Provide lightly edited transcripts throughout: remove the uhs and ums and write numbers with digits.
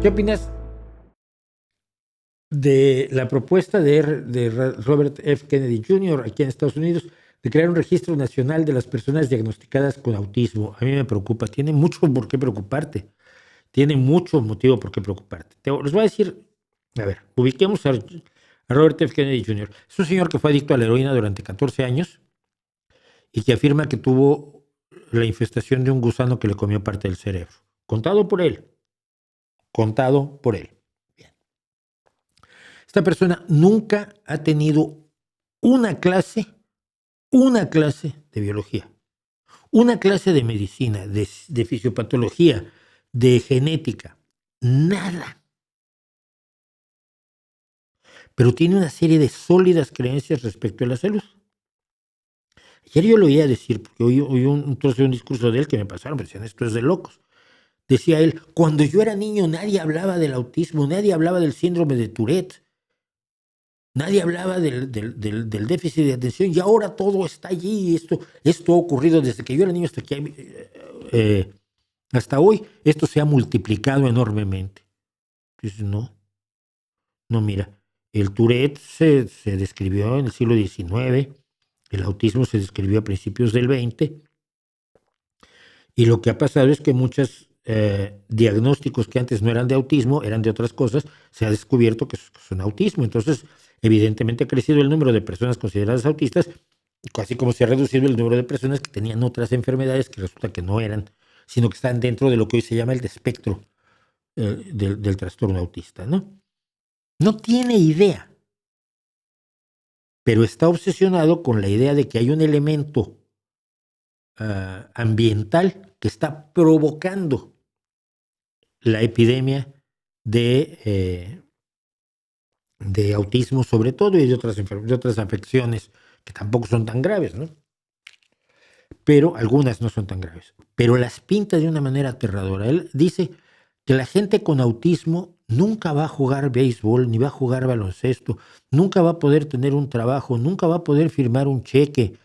¿Qué opinas de la propuesta de Robert F. Kennedy Jr. aquí en Estados Unidos de crear un registro nacional de las personas diagnosticadas con autismo? A mí me preocupa, tiene mucho por qué preocuparte, tiene mucho motivo por qué preocuparte. Les voy a decir, a ver, ubiquemos a Robert F. Kennedy Jr. Es un señor que fue adicto a la heroína durante 14 años y que afirma que tuvo la infestación de un gusano que le comió parte del cerebro. Contado por él. Contado por él. Esta persona nunca ha tenido una clase de biología, una clase de medicina, de fisiopatología, de genética, nada. Pero tiene una serie de sólidas creencias respecto a la salud. Ayer yo lo oía decir, porque oí un trozo de un discurso de él que me pasaron, me decían, esto es de locos. Decía él, cuando yo era niño nadie hablaba del autismo, nadie hablaba del síndrome de Tourette, nadie hablaba del déficit de atención y ahora todo está allí. Esto ha ocurrido desde que yo era niño hasta, hasta hoy. Esto se ha multiplicado enormemente. Dices, no, mira, el Tourette se describió en el siglo XIX, el autismo se describió a principios del XX, y lo que ha pasado es que muchos diagnósticos que antes no eran de autismo, eran de otras cosas, se ha descubierto que son autismo. Entonces, evidentemente ha crecido el número de personas consideradas autistas, así como se ha reducido el número de personas que tenían otras enfermedades que resulta que no eran, sino que están dentro de lo que hoy se llama el espectro del trastorno autista, ¿no? No tiene idea, pero está obsesionado con la idea de que hay un elemento ambiental que está provocando la epidemia de autismo sobre todo y de otras afecciones que tampoco son tan graves, ¿no? Pero algunas no son tan graves. Pero las pinta de una manera aterradora. Él dice que la gente con autismo nunca va a jugar béisbol, ni va a jugar baloncesto, nunca va a poder tener un trabajo, nunca va a poder firmar un cheque,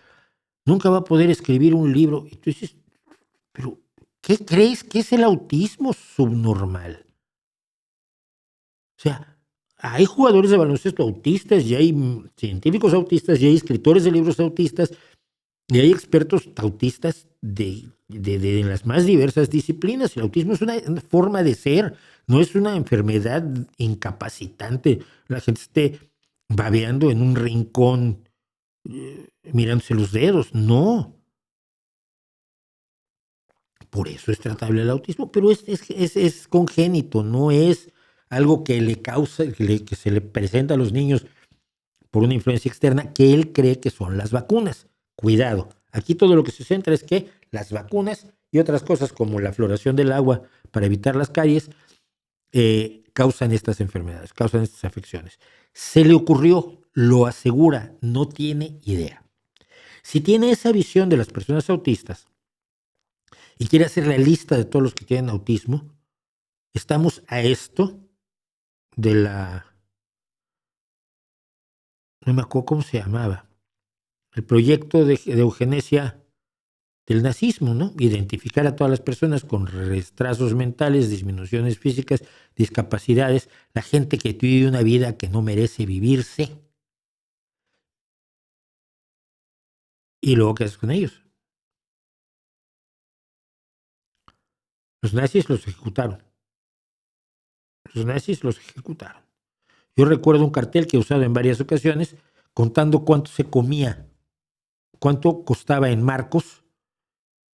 nunca va a poder escribir un libro. Y tú dices, pero ¿qué crees que es el autismo subnormal? O sea, hay jugadores de baloncesto autistas y hay científicos autistas y hay escritores de libros autistas y hay expertos autistas de las más diversas disciplinas. El autismo es una forma de ser, no es una enfermedad incapacitante. La gente esté babeando en un rincón mirándose los dedos. No. Por eso es tratable el autismo, pero es congénito, no es algo que le causa, que se le presenta a los niños por una influencia externa que él cree que son las vacunas. Cuidado, aquí todo lo que se centra es que las vacunas y otras cosas como la fluoración del agua para evitar las caries causan estas enfermedades, causan estas afecciones. Se le ocurrió, lo asegura, no tiene idea. Si tiene esa visión de las personas autistas y quiere hacer la lista de todos los que tienen autismo, estamos a esto de no me acuerdo cómo se llamaba, el proyecto de eugenesia del nazismo, ¿no? Identificar a todas las personas con retrasos mentales, disminuciones físicas, discapacidades, la gente que vive una vida que no merece vivirse. ¿Y luego qué haces con ellos? Los nazis los ejecutaron. Yo recuerdo un cartel que he usado en varias ocasiones contando cuánto se comía, cuánto costaba en marcos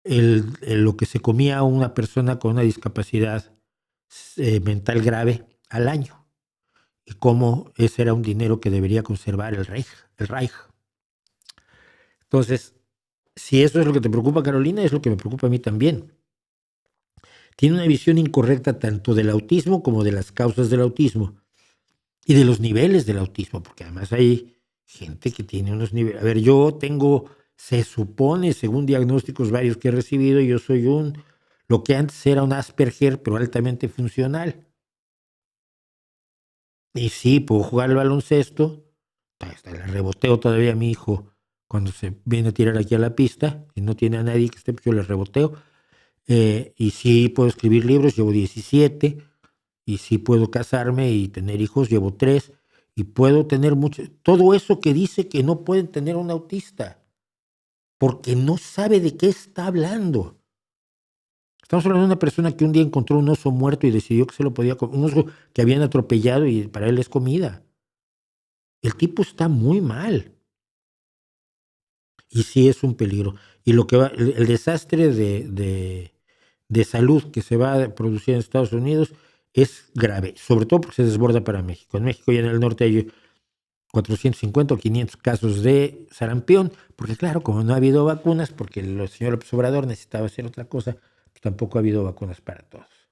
lo que se comía una persona con una discapacidad mental grave al año y cómo ese era un dinero que debería conservar el Reich. Entonces, si eso es lo que te preocupa, Carolina, es lo que me preocupa a mí también. Tiene una visión incorrecta tanto del autismo como de las causas del autismo y de los niveles del autismo, porque además hay gente que tiene unos niveles. A ver, yo tengo, se supone, según diagnósticos varios que he recibido, yo soy lo que antes era un Asperger, pero altamente funcional. Y sí, puedo jugar al baloncesto, hasta le reboteo todavía a mi hijo cuando se viene a tirar aquí a la pista, y no tiene a nadie que esté, pues yo le reboteo. Y sí, puedo escribir libros, llevo 17, y sí puedo casarme y tener hijos, llevo 3, y puedo tener mucho. Todo eso que dice que no pueden tener un autista, porque no sabe de qué está hablando. Estamos hablando de una persona que un día encontró un oso muerto y decidió que se lo podía comer, un oso que habían atropellado y para él es comida. El tipo está muy mal. Y sí es un peligro. Y lo que va, el desastre de salud que se va a producir en Estados Unidos es grave, sobre todo porque se desborda para México. En México y en el norte hay 450 o 500 casos de sarampión, porque claro, como no ha habido vacunas, porque el señor López Obrador necesitaba hacer otra cosa, pues tampoco ha habido vacunas para todos.